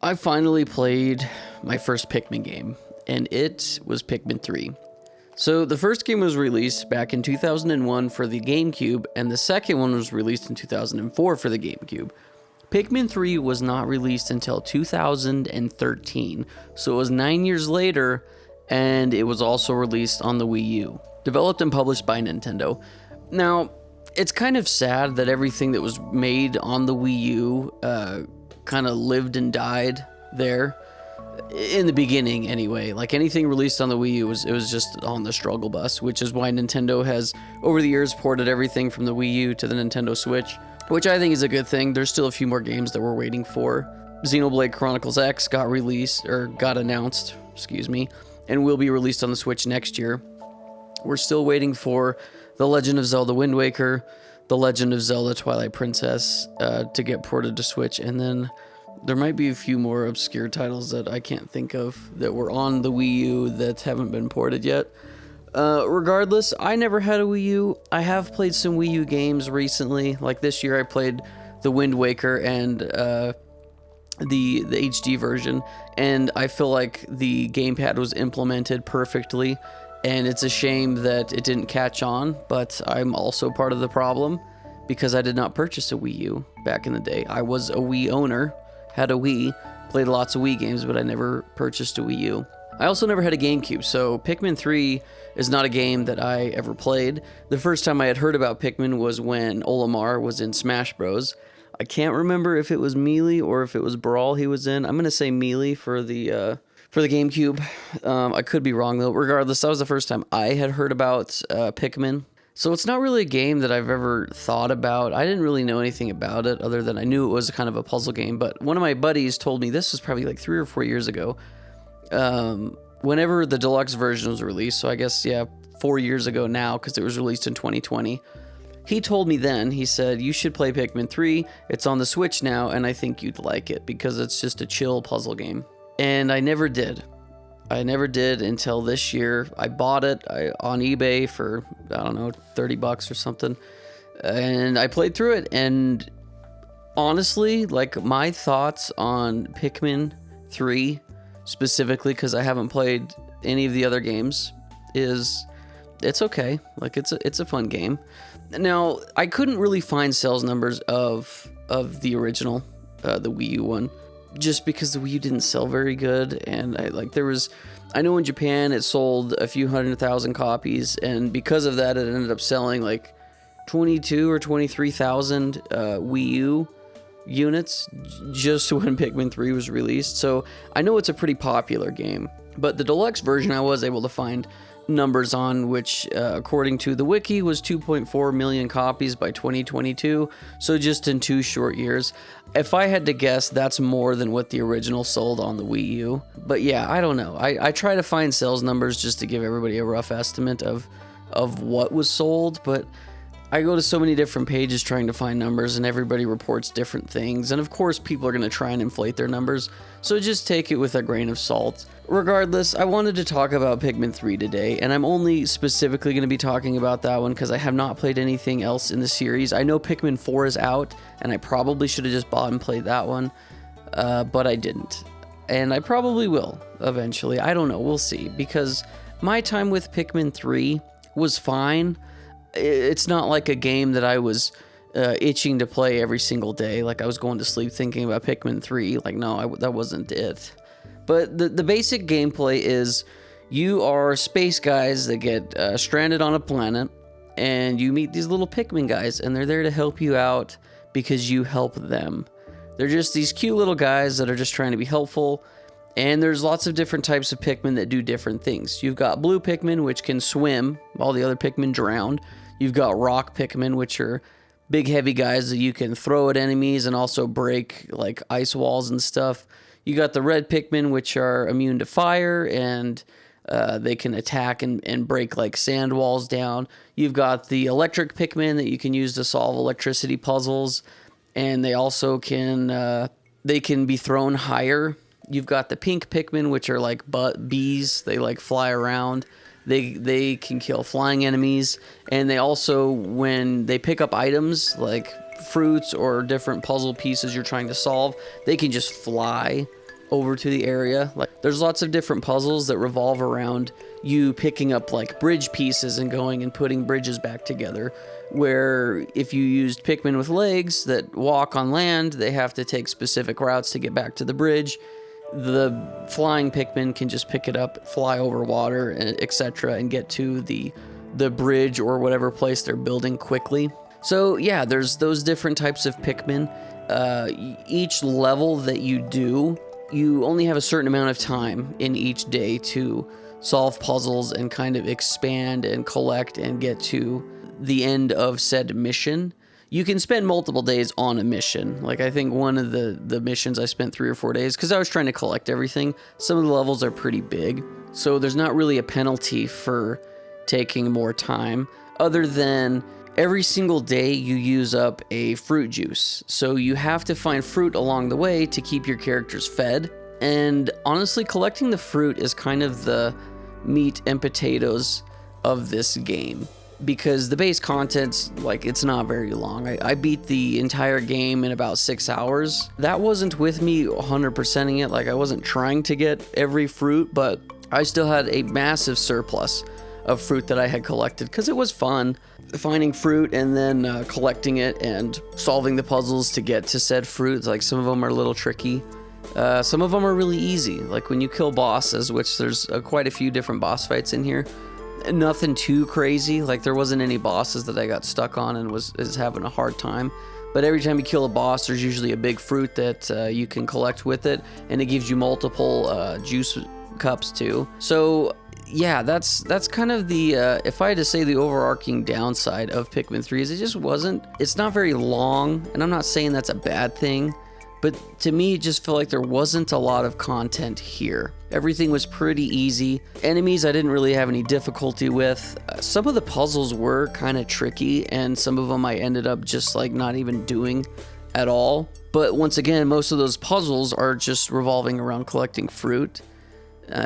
I finally played my first Pikmin game, and it was Pikmin 3. So the first game was released back in 2001 for the GameCube, and the second one was released in 2004 for the GameCube. Pikmin 3 was not released until 2013, so it was 9 years later, and it was also released on the Wii U. Developed and published by Nintendo. Now, it's kind of sad that everything that was made on the Wii U kind of lived and died there. In the beginning, anyway. Like, anything released on the Wii U, it was just on the struggle bus, which is why Nintendo has, over the years, ported everything from the Wii U to the Nintendo Switch, which I think is a good thing. There's still a few more games that we're waiting for. Xenoblade Chronicles X got announced, and will be released on the Switch next year. We're still waiting for The Legend of Zelda Wind Waker, The Legend of Zelda Twilight Princess to get ported to Switch, and then there might be a few more obscure titles that I can't think of that were on the Wii U that haven't been ported yet. Regardless, I never had a Wii U. I have played some Wii U games recently. Like this year I played the Wind Waker and the HD version, and I feel like the gamepad was implemented perfectly, and it's a shame that it didn't catch on, but I'm also part of the problem because I did not purchase a Wii U back in the day. I was a Wii owner, had a Wii, played lots of Wii games, but I never purchased a Wii U. I also never had a GameCube, so Pikmin 3 is not a game that I ever played. The first time I had heard about Pikmin was when Olimar was in Smash Bros. I can't remember if it was Melee or if it was Brawl he was in. I'm going to say Melee for the GameCube. I could be wrong, though. Regardless, that was the first time I had heard about Pikmin. So it's not really a game that I've ever thought about. I didn't really know anything about it other than I knew it was kind of a puzzle game. But one of my buddies told me, this was probably like 3 or 4 years ago, whenever the deluxe version was released, so I guess, 4 years ago now because it was released in 2020. He told me then, he said, you should play Pikmin 3. It's on the Switch now, and I think you'd like it because it's just a chill puzzle game. And I never did. I never did until this year. I bought it on eBay for, I don't know, $30 or something. And I played through it. And honestly, like, my thoughts on Pikmin 3, specifically because I haven't played any of the other games, is it's okay. Like, it's a fun game. Now, I couldn't really find sales numbers of the original, the Wii U one, just because the Wii U didn't sell very good, and I know in Japan it sold a few 100,000 copies, and because of that it ended up selling like 22 or 23,000 Wii U units just when Pikmin 3 was released. So I know it's a pretty popular game, but the deluxe version I was able to find numbers on, which according to the wiki was 2.4 million copies by 2022, so just in 2 short years. If I had to guess, that's more than what the original sold on the Wii U. But yeah, I don't know. I try to find sales numbers just to give everybody a rough estimate of what was sold, but I go to so many different pages trying to find numbers, and everybody reports different things, and of course people are going to try and inflate their numbers, so just take it with a grain of salt. Regardless, I wanted to talk about Pikmin 3 today, and I'm only specifically going to be talking about that one because I have not played anything else in the series. I know Pikmin 4 is out, and I probably should have just bought and played that one, but I didn't. And I probably will, eventually. I don't know, we'll see, because my time with Pikmin 3 was fine. It's not like a game that I was itching to play every single day. Like, I was going to sleep thinking about Pikmin 3. Like, no, that wasn't it. But the basic gameplay is you are space guys that get stranded on a planet, and you meet these little Pikmin guys, and they're there to help you out because you help them. They're just these cute little guys that are just trying to be helpful, and there's lots of different types of Pikmin that do different things. You've got blue Pikmin, which can swim while the other Pikmin drown. You've got rock Pikmin, which are big heavy guys that you can throw at enemies and also break like ice walls and stuff. You got the red Pikmin, which are immune to fire, and they can attack and break like sand walls down. You've got the electric Pikmin that you can use to solve electricity puzzles, and they also can be thrown higher. You've got the pink Pikmin, which are like bees. They like fly around. They can kill flying enemies, and they also, when they pick up items like fruits or different puzzle pieces you're trying to solve, they can just fly. over to the area. Like, there's lots of different puzzles that revolve around you picking up like bridge pieces and going and putting bridges back together, where if you used Pikmin with legs that walk on land, they have to take specific routes to get back to the bridge. The flying Pikmin can just pick it up, fly over water, etc., and get to the bridge or whatever place they're building quickly. So yeah, there's those different types of Pikmin. Each level that you do, you only have a certain amount of time in each day to solve puzzles and kind of expand and collect and get to the end of said mission. You can spend multiple days on a mission. Like, I think one of the missions I spent 3 or 4 days because I was trying to collect everything. Some of the levels are pretty big, so there's not really a penalty for taking more time, other than every single day you use up a fruit juice. So you have to find fruit along the way to keep your characters fed. And honestly, collecting the fruit is kind of the meat and potatoes of this game, because the base content's like, it's not very long. I beat the entire game in about 6 hours. That wasn't with me 100%ing it. Like, I wasn't trying to get every fruit, but I still had a massive surplus of fruit that I had collected because it was fun finding fruit and then collecting it and solving the puzzles to get to said fruits. Like, some of them are a little tricky. Some of them are really easy. Like when you kill bosses, which there's quite a few different boss fights in here. Nothing too crazy. Like, there wasn't any bosses that I got stuck on and was having a hard time. But every time you kill a boss, there's usually a big fruit that you can collect with it, and it gives you multiple juice cups too. So yeah, that's kind of the if I had to say the overarching downside of Pikmin 3 is it's not very long, and I'm not saying that's a bad thing, but to me it just felt like there wasn't a lot of content here. Everything was pretty easy. Enemies I didn't really have any difficulty with. Some of the puzzles were kind of tricky, and some of them I ended up just like not even doing at all. But once again, most of those puzzles are just revolving around collecting fruit.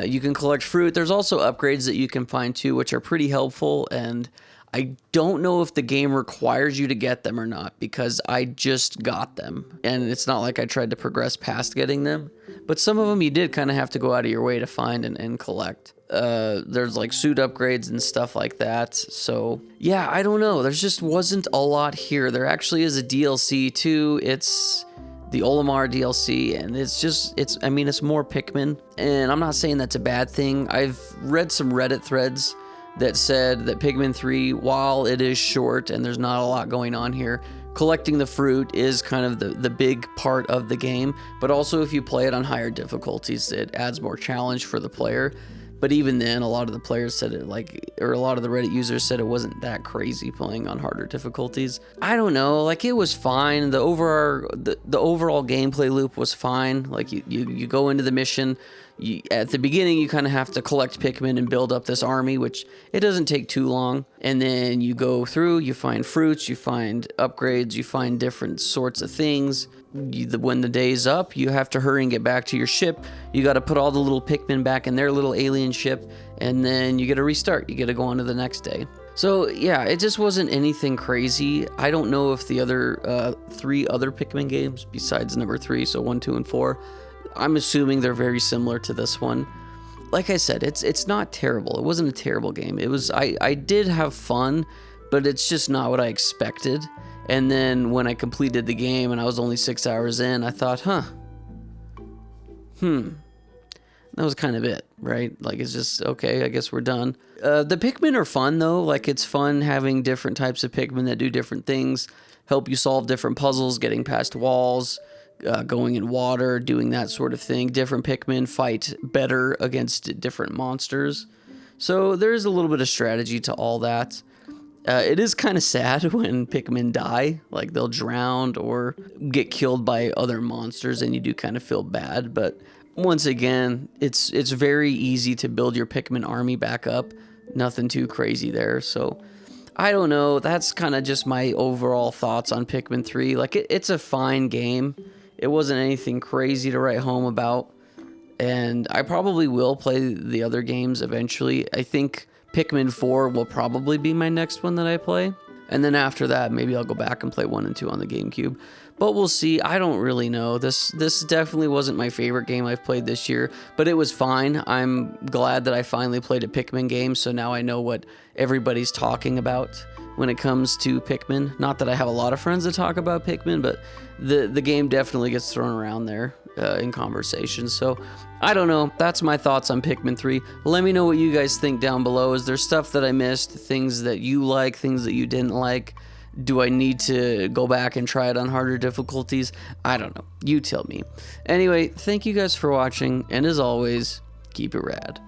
You can collect fruit. There's also upgrades that you can find too, which are pretty helpful, and I don't know if the game requires you to get them or not, because I just got them, and it's not like I tried to progress past getting them. But some of them you did kind of have to go out of your way to find and collect. There's like suit upgrades and stuff like that. So yeah, I don't know. There just wasn't a lot here. There actually is a DLC too. It's the Olimar DLC, and it's more Pikmin, and I'm not saying that's a bad thing. I've read some Reddit threads that said that Pikmin 3, while it is short and there's not a lot going on here, collecting the fruit is kind of the big part of the game, but also if you play it on higher difficulties, it adds more challenge for the player. But even then, a lot of the players said it a lot of the Reddit users said it wasn't that crazy playing on harder difficulties. I don't know, like, it was fine. The overall gameplay loop was fine. Like, you go into the mission, at the beginning you kind of have to collect Pikmin and build up this army, which it doesn't take too long. And then you go through, you find fruits, you find upgrades, you find different sorts of things. When the day's up, you have to hurry and get back to your ship. You got to put all the little Pikmin back in their little alien ship, and then you get to restart. You get to go on to the next day. So yeah, it just wasn't anything crazy. I don't know if the other 3 other Pikmin games besides number 3, so 1, 2, and 4, I'm assuming they're very similar to this one. Like I said, it's not terrible. It wasn't a terrible game. It was I did have fun, but it's just not what I expected. And then when I completed the game and I was only 6 hours in, I thought, that was kind of it, right? Like, it's just, okay, I guess we're done. The Pikmin are fun, though. Like, it's fun having different types of Pikmin that do different things, help you solve different puzzles, getting past walls, going in water, doing that sort of thing. Different Pikmin fight better against different monsters. So there's a little bit of strategy to all that. It is kind of sad when Pikmin die, like they'll drown or get killed by other monsters, and you do kind of feel bad. But once again, it's very easy to build your Pikmin army back up. Nothing too crazy there. So I don't know. That's kind of just my overall thoughts on Pikmin 3. Like, it's a fine game. It wasn't anything crazy to write home about. And I probably will play the other games eventually. I think Pikmin 4 will probably be my next one that I play. And then after that, maybe I'll go back and play 1 and 2 on the GameCube. But we'll see. I don't really know. This definitely wasn't my favorite game I've played this year, but it was fine. I'm glad that I finally played a Pikmin game, so now I know what everybody's talking about when it comes to Pikmin. Not that I have a lot of friends that talk about Pikmin, but the game definitely gets thrown around there in conversation. So I don't know. That's my thoughts on Pikmin 3. Let me know what you guys think down below. Is there stuff that I missed? Things that you like? Things that you didn't like? Do I need to go back and try it on harder difficulties? I don't know. You tell me. Anyway, thank you guys for watching, and as always, keep it rad.